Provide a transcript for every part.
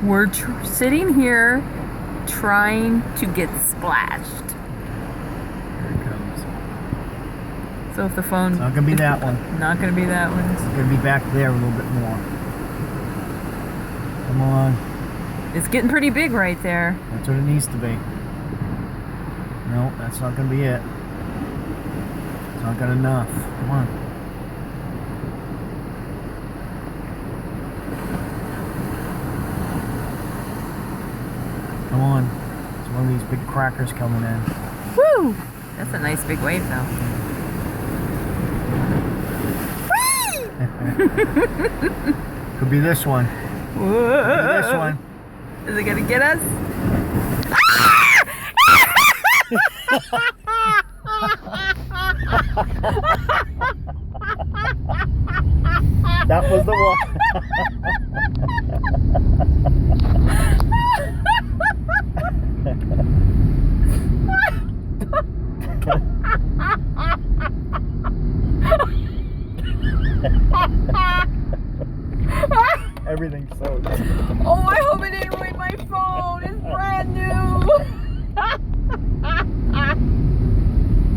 We're sitting here trying to get splashed. Here it comes. So if the phone... It's not going to be that one. Not going to be that one. It's going to be back there a little bit more. Come on. It's getting pretty big right there. That's what it needs to be. No, that's not going to be it. It's not good enough. Come on. Come on. It's one of these big crackers coming in. Woo! That's a nice big wave though. Could be this one. Whoa. Could be this one. Is it gonna get us? That was the one. Everything's so good. Oh, I hope it didn't ruin my phone. It's brand new.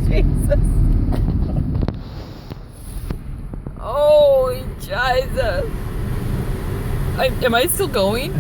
Jesus. Holy Jesus. Am I still going?